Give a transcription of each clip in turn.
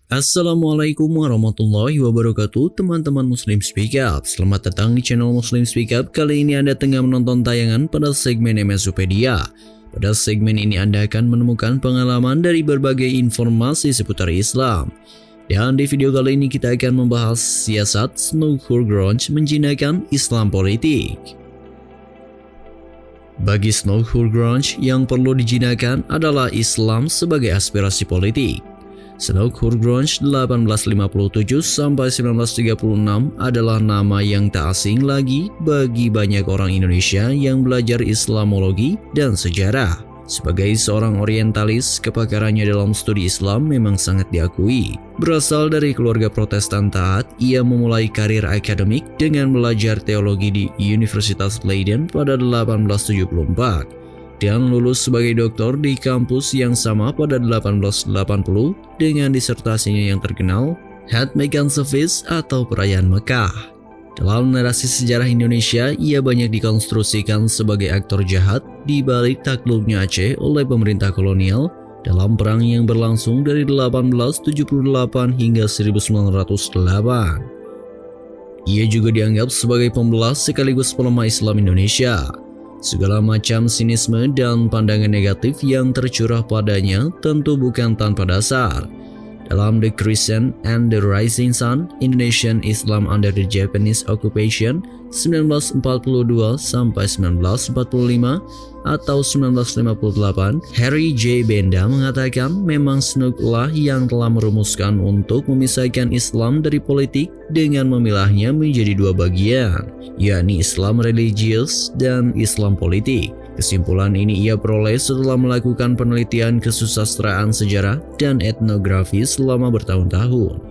Assalamualaikum warahmatullahi wabarakatuh, teman-teman Muslim Speak Up. Selamat datang di channel Muslim Speak Up. Kali ini Anda tengah menonton tayangan pada segmen MSupedia. Pada segmen ini Anda akan menemukan pengalaman dari berbagai informasi seputar Islam. Dan di video kali ini kita akan membahas siasat Snoop Hurgronch menjinakkan Islam politik. Bagi Snoop Hurgronch, yang perlu dijinakkan adalah Islam sebagai aspirasi politik. Snoop Hurgronch 1857-1936 adalah nama yang tak asing lagi bagi banyak orang Indonesia yang belajar Islamologi dan sejarah. Sebagai seorang orientalis, kepakarannya dalam studi Islam memang sangat diakui. Berasal dari keluarga Protestan taat, ia memulai karir akademik dengan belajar teologi di Universitas Leiden pada 1874. Dan lulus sebagai doktor di kampus yang sama pada 1880 dengan disertasinya yang terkenal, Had Meccan Service atau Perayaan Mekah. Dalam narasi sejarah Indonesia, ia banyak dikonstruksikan sebagai aktor jahat di balik takluknya Aceh oleh pemerintah kolonial dalam perang yang berlangsung dari 1878 hingga 1908. Ia juga dianggap sebagai pembelah sekaligus pelemah Islam Indonesia. Segala macam sinisme dan pandangan negatif yang tercurah padanya tentu bukan tanpa dasar. Dalam The Crescent and the Rising Sun, Indonesian Islam under the Japanese Occupation 1942-1945 atau 1958, Harry J. Benda mengatakan memang Snoop lah yang telah merumuskan untuk memisahkan Islam dari politik dengan memilahnya menjadi dua bagian, yakni Islam religius dan Islam politik. Kesimpulan ini ia peroleh setelah melakukan penelitian kesusastraan sejarah dan etnografi selama bertahun-tahun.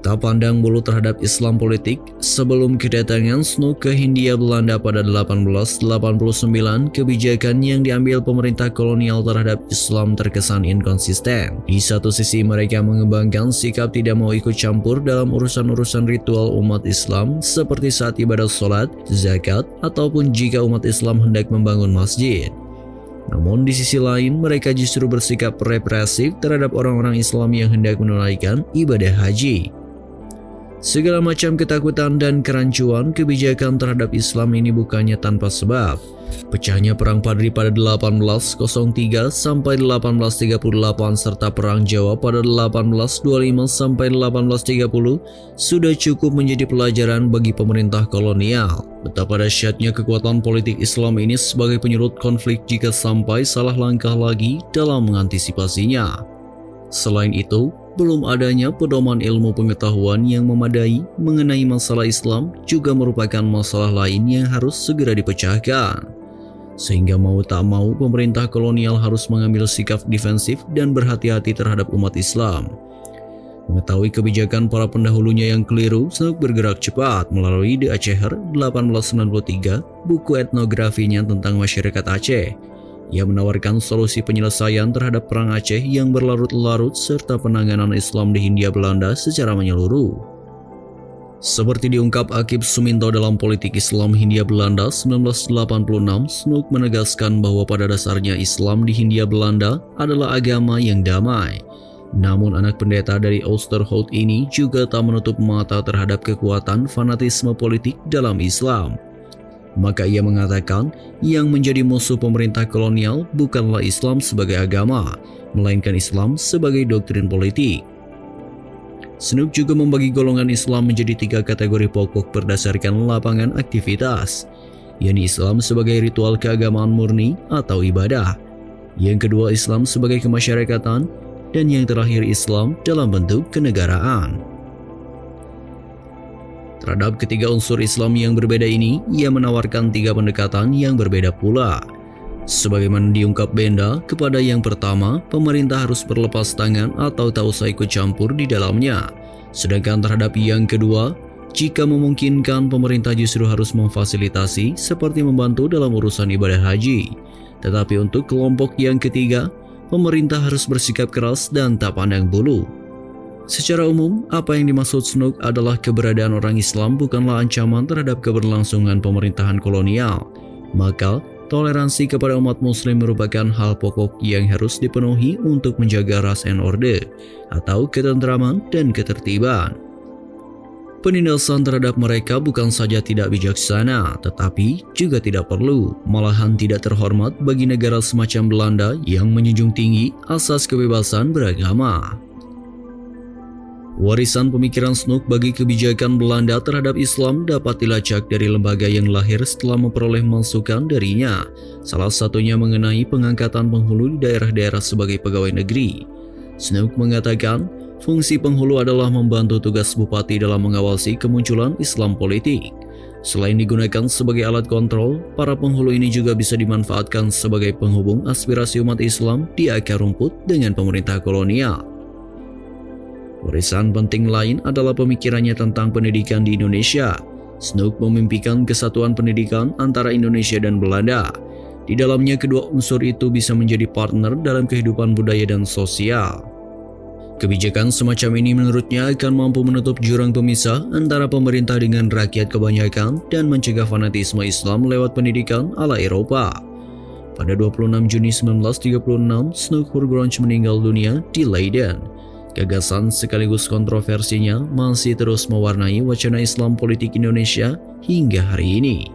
Tak pandang bulu terhadap Islam politik, sebelum kedatangan Snoop ke Hindia Belanda pada 1889, kebijakan yang diambil pemerintah kolonial terhadap Islam terkesan inkonsisten. Di satu sisi mereka mengembangkan sikap tidak mau ikut campur dalam urusan-urusan ritual umat Islam seperti saat ibadah sholat, zakat, ataupun jika umat Islam hendak membangun masjid. Namun di sisi lain mereka justru bersikap represif terhadap orang-orang Islam yang hendak menunaikan ibadah haji. Segala macam ketakutan dan kerancuan kebijakan terhadap Islam ini bukannya tanpa sebab. Pecahnya Perang Padri pada 1803 sampai 1838 serta Perang Jawa pada 1825 sampai 1830 sudah cukup menjadi pelajaran bagi pemerintah kolonial. Betapa dahsyatnya kekuatan politik Islam ini sebagai penyurut konflik jika sampai salah langkah lagi dalam mengantisipasinya. Selain itu, belum adanya pedoman ilmu pengetahuan yang memadai mengenai masalah Islam juga merupakan masalah lain yang harus segera dipecahkan. Sehingga mau tak mau pemerintah kolonial harus mengambil sikap defensif dan berhati-hati terhadap umat Islam. Mengetahui kebijakan para pendahulunya yang keliru, Snoop bergerak cepat melalui The Aceher 1893, buku etnografinya tentang masyarakat Aceh. Ia menawarkan solusi penyelesaian terhadap Perang Aceh yang berlarut-larut serta penanganan Islam di Hindia Belanda secara menyeluruh. Seperti diungkap Akib Suminto dalam Politik Islam Hindia Belanda 1986, Snoop menegaskan bahwa pada dasarnya Islam di Hindia Belanda adalah agama yang damai. Namun anak pendeta dari Oosterhout ini juga tak menutup mata terhadap kekuatan fanatisme politik dalam Islam. Maka ia mengatakan yang menjadi musuh pemerintah kolonial bukanlah Islam sebagai agama, melainkan Islam sebagai doktrin politik. Snoop juga membagi golongan Islam menjadi 3 kategori pokok berdasarkan lapangan aktivitas, yakni Islam sebagai ritual keagamaan murni atau ibadah, yang kedua Islam sebagai kemasyarakatan, dan yang terakhir Islam dalam bentuk kenegaraan. Terhadap ketiga unsur Islam yang berbeda ini, ia menawarkan 3 pendekatan yang berbeda pula. Sebagaimana diungkap Benda, kepada yang pertama, pemerintah harus berlepas tangan atau tak usah ikut campur di dalamnya. Sedangkan terhadap yang kedua, jika memungkinkan pemerintah justru harus memfasilitasi seperti membantu dalam urusan ibadah haji. Tetapi untuk kelompok yang ketiga, pemerintah harus bersikap keras dan tak pandang bulu. Secara umum, apa yang dimaksud Snook adalah keberadaan orang Islam bukanlah ancaman terhadap keberlangsungan pemerintahan kolonial. Maka, toleransi kepada umat muslim merupakan hal pokok yang harus dipenuhi untuk menjaga rasa and order atau ketentraman dan ketertiban. Penindasan terhadap mereka bukan saja tidak bijaksana, tetapi juga tidak perlu, malahan tidak terhormat bagi negara semacam Belanda yang menjunjung tinggi asas kebebasan beragama. Warisan pemikiran Snoek bagi kebijakan Belanda terhadap Islam dapat dilacak dari lembaga yang lahir setelah memperoleh masukan darinya, salah satunya mengenai pengangkatan penghulu di daerah-daerah sebagai pegawai negeri. Snoek mengatakan, fungsi penghulu adalah membantu tugas bupati dalam mengawasi kemunculan Islam politik. Selain digunakan sebagai alat kontrol, para penghulu ini juga bisa dimanfaatkan sebagai penghubung aspirasi umat Islam di akar rumput dengan pemerintah kolonial. Warisan penting lain adalah pemikirannya tentang pendidikan di Indonesia. Snoek memimpikan kesatuan pendidikan antara Indonesia dan Belanda. Di dalamnya kedua unsur itu bisa menjadi partner dalam kehidupan budaya dan sosial. Kebijakan semacam ini menurutnya akan mampu menutup jurang pemisah antara pemerintah dengan rakyat kebanyakan dan mencegah fanatisme Islam lewat pendidikan ala Eropa. Pada 26 Juni 1936, Snoek Hurgronje meninggal dunia di Leiden. Gagasan sekaligus kontroversinya masih terus mewarnai wacana Islam politik Indonesia hingga hari ini.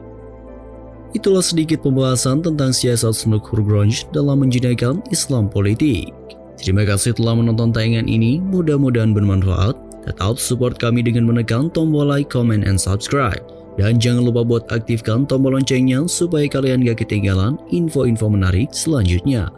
Itulah sedikit pembahasan tentang siasat Snoek Hurgronje dalam menjinakkan Islam politik. Terima kasih telah menonton tayangan ini, mudah-mudahan bermanfaat. Tetap support kami dengan menekan tombol like, comment, and subscribe. Dan jangan lupa buat aktifkan tombol loncengnya supaya kalian gak ketinggalan info-info menarik selanjutnya.